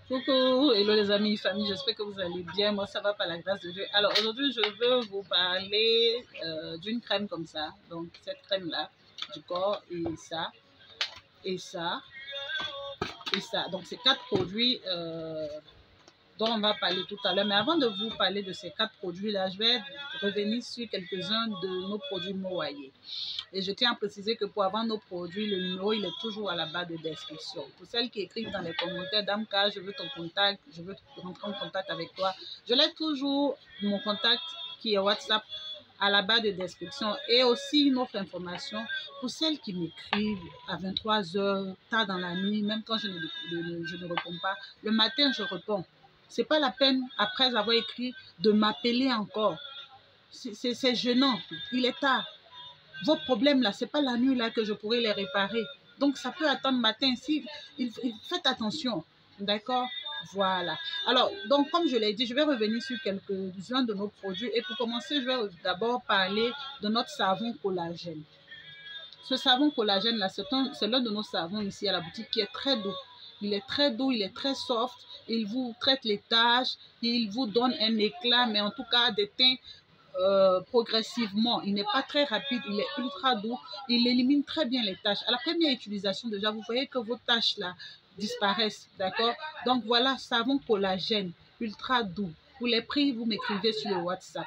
Coucou, hello les amis, famille, j'espère que vous allez bien. Moi, ça va par la grâce de Dieu. Alors, aujourd'hui, je veux vous parler d'une crème comme ça. Donc, cette crème-là, du corps, et ça, et ça, et ça. Donc, c'est 4 produits dont on va parler tout à l'heure. Mais avant de vous parler de ces 4 produits-là, je vais revenir sur quelques-uns de nos produits Moaye. Et je tiens à préciser que pour avoir nos produits, le numéro, il est toujours à la barre de description. Pour celles qui écrivent dans les commentaires, Damka, je veux ton contact, je veux rentrer en contact avec toi, je laisse toujours mon contact qui est WhatsApp à la barre de description. Et aussi une autre information, pour celles qui m'écrivent à 23 h, tard dans la nuit, même quand je ne réponds pas, le matin, je réponds. C'est pas la peine, après avoir écrit, de m'appeler encore. C'est gênant, il est tard. Vos problèmes là, c'est pas la nuit là que je pourrais les réparer. Donc ça peut attendre matin. Si, faites attention, d'accord? Voilà. Alors, donc comme je l'ai dit, je vais revenir sur quelques-uns de nos produits. Et pour commencer, je vais d'abord parler de notre savon collagène. Ce savon collagène là, c'est l'un de nos savons ici à la boutique qui est très doux. Il est très doux, il est très soft. Il vous traite les taches, il vous donne un éclat, mais en tout cas des teints progressivement. Il n'est pas très rapide, il est ultra doux, il élimine très bien les taches. À la première utilisation déjà, vous voyez que vos taches là disparaissent, d'accord? Donc voilà, savon collagène, ultra doux. Pour les prix, vous m'écrivez sur le WhatsApp.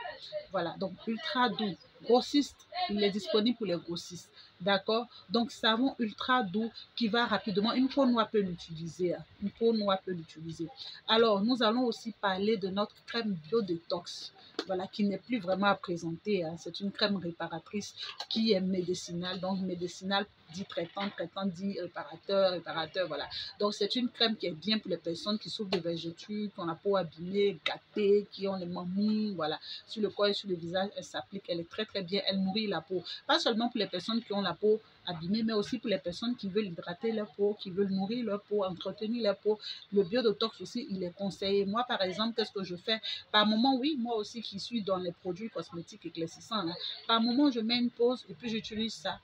Voilà, donc ultra doux. Grossiste, il est disponible pour les grossistes. D'accord? Donc, savon ultra doux qui va rapidement. Une peau noire peut l'utiliser. Une peau noire peut l'utiliser. Alors, nous allons aussi parler de notre crème bio-détox. Voilà, qui n'est plus vraiment à présenter. Hein. C'est une crème réparatrice qui est médicinale. Donc, médicinale dit traitant, traitant dit réparateur, réparateur, voilà. Donc, c'est une crème qui est bien pour les personnes qui souffrent de vergetures, qui ont la peau abîmée, gâtée, qui ont les mamies, voilà. Sur le corps et sur le visage, elle s'applique. Elle est très, très bien. Elle nourrit la peau. Pas seulement pour les personnes qui ont la peau abîmée, mais aussi pour les personnes qui veulent hydrater leur peau, qui veulent nourrir leur peau, entretenir leur peau. Le bio-détox aussi, il est conseillé. Moi, par exemple, qu'est-ce que je fais? Par moment, oui, moi aussi qui suis dans les produits cosmétiques éclaircissants, là, par moment, je mets une pause et puis j'utilise ça.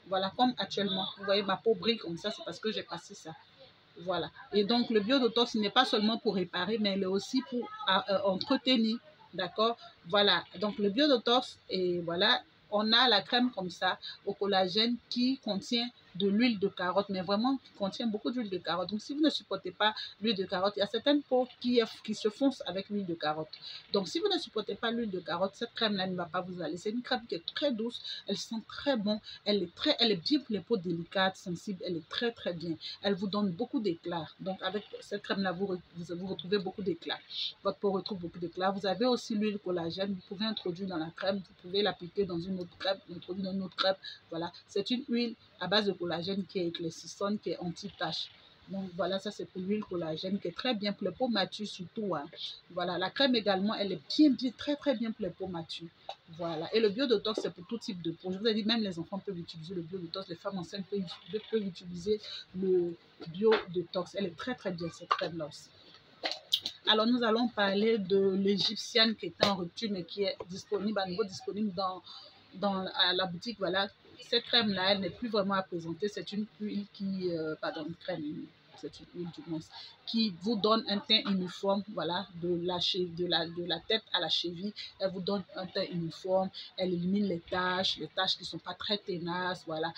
Voilà, comme actuellement. Vous voyez, ma peau brille comme ça, c'est parce que j'ai passé ça. Voilà. Et donc, le bio-détox n'est pas seulement pour réparer, mais il est aussi pour entretenir. D'accord? Voilà. Donc, le bio-détox, et voilà, on a la crème comme ça, au collagène, qui contient de l'huile de carotte, mais vraiment qui contient beaucoup d'huile de carotte. Donc, si vous ne supportez pas l'huile de carotte, il y a certaines peaux qui se foncent avec l'huile de carotte. Donc, si vous ne supportez pas l'huile de carotte, cette crème-là ne va pas vous aller. C'est une crème qui est très douce, elle sent très bon, elle est bien pour les peaux délicates, sensibles, elle est très, très bien. Elle vous donne beaucoup d'éclat. Donc, avec cette crème-là, vous retrouvez beaucoup d'éclat. Votre peau retrouve beaucoup d'éclat. Vous avez aussi l'huile collagène. Vous pouvez introduire dans la crème. Vous pouvez l'appliquer dans une autre crème, introduire dans une autre crème. Voilà. C'est une huile à base de collagène qui est éclaircissante, qui est anti-tache. Donc, voilà, ça, c'est pour l'huile collagène qui est très bien pour les peaux matures surtout. Hein. Voilà. La crème également, elle est bien, très, très bien pour les peaux matures. Voilà. Et le bio-détox, c'est pour tout type de peau. Je vous ai dit, même les enfants peuvent utiliser le bio-détox. Les femmes enceintes peuvent utiliser le bio-détox. Elle est très, très bien, cette crème-là aussi. Alors, nous allons parler de l'égyptienne qui était en rupture, mais qui est disponible, à nouveau disponible à la boutique. Voilà. Cette crème-là, elle n'est plus vraiment à présenter. C'est une huile qui... pardon, une crème, c'est une huile du moins, qui vous donne un teint uniforme, voilà, de la tête à la cheville. Elle vous donne un teint uniforme. Elle élimine les taches qui ne sont pas très tenaces, voilà.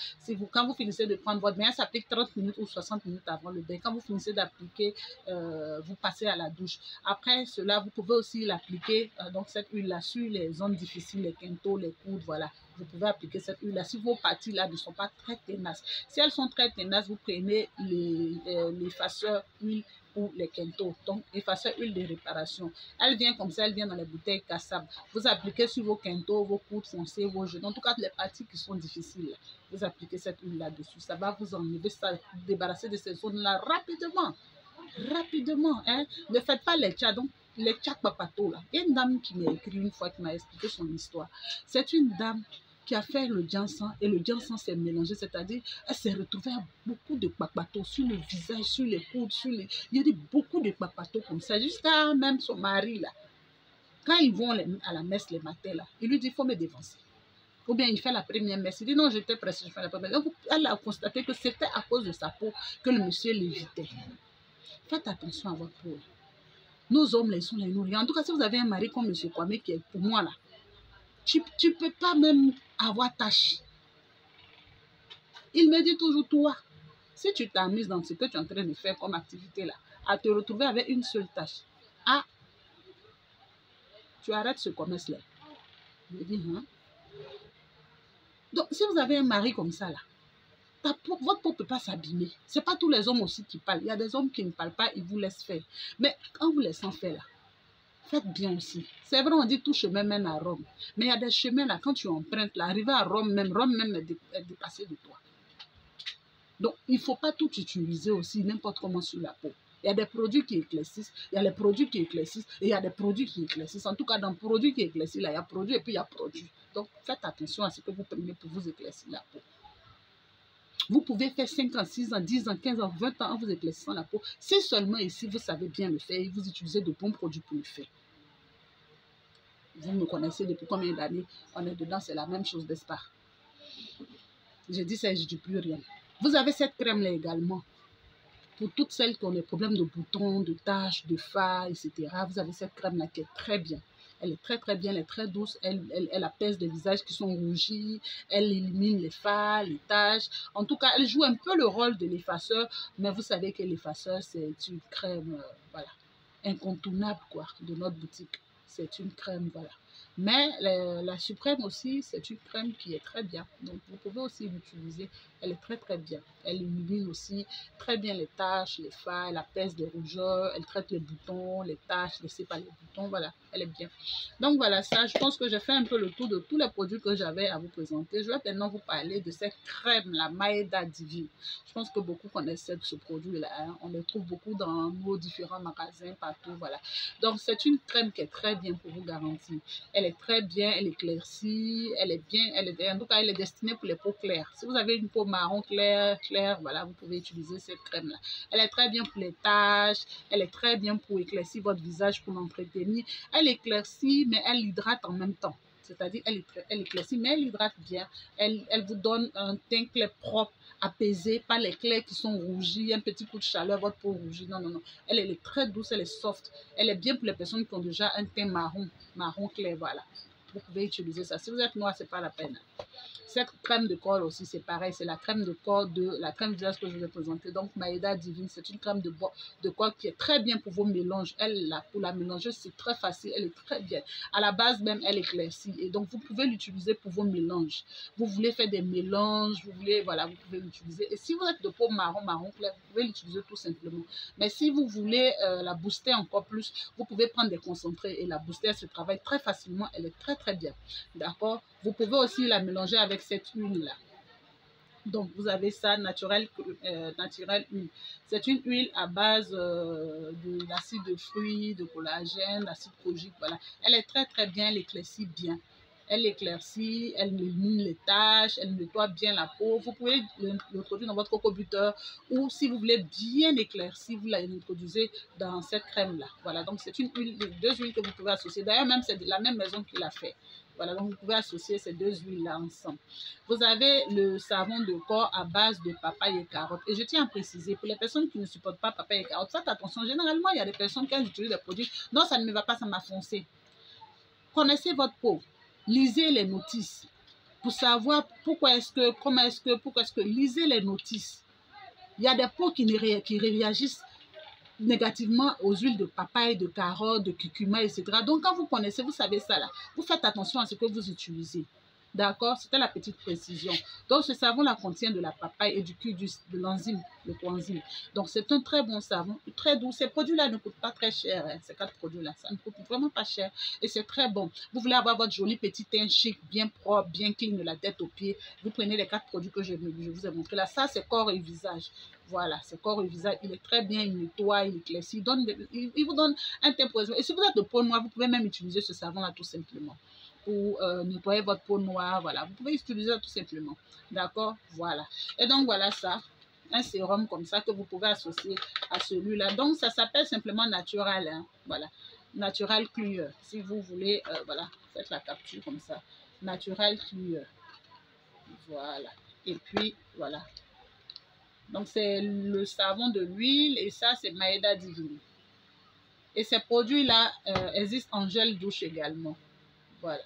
Quand vous finissez de prendre votre bain, elle s'applique 30 minutes ou 60 minutes avant le bain. Quand vous finissez d'appliquer, vous passez à la douche. Après cela, vous pouvez aussi l'appliquer, donc cette huile-là, sur les zones difficiles, les quintaux, les coudes, voilà. Vous pouvez appliquer cette huile-là. Si vos parties-là ne sont pas très tenaces, si elles sont très tenaces, vous prenez l'effaceur huile ou les quintaux. Donc, effaceur huile de réparation. Elle vient comme ça, elle vient dans les bouteilles cassables. Vous appliquez sur vos quintaux, vos coudes foncés, vos genoux. En tout cas, les parties qui sont difficiles, vous appliquez cette huile là-dessus. Ça va vous enlever, ça va vous débarrasser de ces zones-là rapidement. Rapidement, hein. Ne faites pas les tchats. Donc, les tchats papato, là. Il y a une dame qui m'a écrit une fois, qui m'a expliqué son histoire. C'est une dame qui a fait le jansan et le jansan s'est mélangé, c'est-à-dire elle s'est retrouvée à beaucoup de papato sur le visage, sur les coudes, il y a eu beaucoup de papato comme ça, jusqu'à même son mari là. Quand ils vont à la messe les matins là, il lui dit il faut me dévancer. Ou bien il fait la première messe, il dit non, j'étais pressée, je fais la première messe. Donc, elle a constaté que c'était à cause de sa peau que le monsieur l'évitait. Faites attention à votre peau. Nos hommes, ils sont les nourris. En tout cas, si vous avez un mari comme M. Kwame, qui est pour moi là, tu ne peux pas même avoir tâche. Il me dit toujours, toi, si tu t'amuses dans ce que tu es en train de faire comme activité là, à te retrouver avec une seule tâche, ah, tu arrêtes ce commerce-là. Je me dis, hein? Donc, si vous avez un mari comme ça là, votre peau ne peut pas s'abîmer. Ce n'est pas tous les hommes aussi qui parlent. Il y a des hommes qui ne parlent pas, ils vous laissent faire. Mais quand vous laissez faire là, faites bien aussi. C'est vrai, on dit tout chemin mène à Rome. Mais il y a des chemins là, quand tu empruntes, là, arriver à Rome même est dépassé de toi. Donc, il ne faut pas tout utiliser aussi n'importe comment sur la peau. Il y a des produits qui éclaircissent, il y a les produits qui éclaircissent et il y a des produits qui éclaircissent. En tout cas, dans le produit qui éclaircit, là, il y a produit et puis il y a produit. Donc, faites attention à ce que vous prenez pour vous éclaircir la peau. Vous pouvez faire 5 ans, 6 ans, 10 ans, 15 ans, 20 ans en vous éclaircissant la peau. Si seulement ici, vous savez bien le faire et vous utilisez de bons produits pour le faire. Vous me connaissez depuis combien d'années? On est dedans, c'est la même chose, n'est-ce pas? Je dis ça et je ne dis plus rien. Vous avez cette crème-là également. Pour toutes celles qui ont des problèmes de boutons, de taches, de failles, etc. Vous avez cette crème-là qui est très bien. Elle est très très bien, elle est très douce, elle apaise des visages qui sont rougis, elle élimine les failles, les taches. En tout cas, elle joue un peu le rôle de l'effaceur, mais vous savez que l'effaceur, c'est une crème, voilà, incontournable quoi, de notre boutique. C'est une crème, voilà. Mais la suprême aussi, c'est une crème qui est très bien. Donc, vous pouvez aussi l'utiliser. Elle est très, très bien. Elle élimine aussi très bien les taches, les failles, elle apaise les rougeurs, elle traite les boutons, les taches, laissez pas les boutons. Voilà, elle est bien. Donc, voilà ça. Je pense que j'ai fait un peu le tour de tous les produits que j'avais à vous présenter. Je vais maintenant vous parler de cette crème, la Maeda Divine. Je pense que beaucoup connaissaient ce produit-là. Hein. On le trouve beaucoup dans nos différents magasins, partout. Voilà. Donc, c'est une crème qui est très bien pour vous garantir. Elle est très bien, elle éclaircit, elle est bien, en tout cas, elle est destinée pour les peaux claires. Si vous avez une peau marron claire, voilà, vous pouvez utiliser cette crème-là. Elle est très bien pour les taches, elle est très bien pour éclaircir votre visage, pour l'entretenir. Elle éclaircit, mais elle hydrate en même temps. C'est-à-dire, elle éclaircit, mais elle hydrate bien. Elle vous donne un teint clair propre, apaisé, pas les clairs qui sont rougis, un petit coup de chaleur, votre peau rougit. Non, non, non. Elle est très douce, elle est soft. Elle est bien pour les personnes qui ont déjà un teint marron clair, voilà. Vous pouvez utiliser ça. Si vous êtes noir, c'est pas la peine. Cette crème de corps aussi, c'est pareil. C'est la crème de corps de la crème visage que je vais présenter. Donc, Maeda Divine, c'est une crème de corps qui est très bien pour vos mélanges. Pour la mélanger, c'est très facile. Elle est très bien. À la base même, elle éclaircit. Et donc, vous pouvez l'utiliser pour vos mélanges. Vous voulez faire des mélanges, vous voulez, voilà, vous pouvez l'utiliser. Et si vous êtes de peau marron clair, vous pouvez l'utiliser tout simplement. Mais si vous voulez la booster encore plus, vous pouvez prendre des concentrés et la booster. Elle se travaille très facilement. Elle est très, très bien. D'accord? Vous pouvez aussi la mélanger avec cette huile-là. Donc, vous avez ça, naturel huile. C'est une huile à base d'acide de fruits, de collagène, d'acide kojique, voilà. Elle est très, très bien, elle éclaircit bien. Elle éclaircit, elle élimine les taches, elle nettoie bien la peau. Vous pouvez l'introduire dans votre coco butter ou si vous voulez bien éclaircir, vous l'introduisez dans cette crème-là. Voilà, donc c'est une huile, deux huiles que vous pouvez associer. D'ailleurs, même c'est la même maison qui l'a fait. Voilà, donc vous pouvez associer ces deux huiles-là ensemble. Vous avez le savon de corps à base de papaye et carotte. Et je tiens à préciser, pour les personnes qui ne supportent pas papaye et carotte, faites attention. Généralement, il y a des personnes qui utilisent des produits. Non, ça ne me va pas, ça m'a foncé. Connaissez votre peau. Lisez les notices pour savoir pourquoi est-ce que, lisez les notices. Il y a des peaux qui réagissent négativement aux huiles de papaye, de carotte, de curcuma, etc. Donc, quand vous connaissez, vous savez ça là, vous faites attention à ce que vous utilisez. D'accord? C'était la petite précision. Donc, ce savon-là contient de la papaye et de l'enzyme, le coenzyme. Donc, c'est un très bon savon, très doux. Ces produits-là ne coûtent pas très cher. Hein. Ces 4 produits-là, ça ne coûte vraiment pas cher. Et c'est très bon. Vous voulez avoir votre joli petit teint chic, bien propre, bien clean de la tête aux pieds. Vous prenez les 4 produits que je vous ai montrés là. Ça, c'est corps et visage. Voilà, c'est corps et visage. Il est très bien, il nettoie, il éclaircit. Il vous donne un teint professionnel. Et si vous êtes de peau noire, vous pouvez même utiliser ce savon-là tout simplement. Pour nettoyer votre peau noire, voilà. Vous pouvez utiliser ça tout simplement. D'accord? Voilà. Et donc, voilà ça. Un sérum comme ça que vous pouvez associer à celui-là. Donc, ça s'appelle simplement Natural. Hein. Voilà. Natural Clear. Si vous voulez, voilà, faites la capture comme ça. Natural Clear. Voilà. Et puis, voilà. Donc, c'est le savon de l'huile et ça, c'est Maeda Divine. Et ces produits-là existent en gel douche également. Voilà.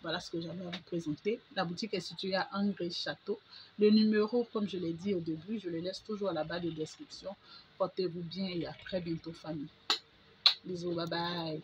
Voilà ce que j'avais à vous présenter. La boutique est située à Angré Château. Le numéro, comme je l'ai dit au début, je le laisse toujours à la barre de description. Portez-vous bien et à très bientôt, famille. Bisous, bye bye.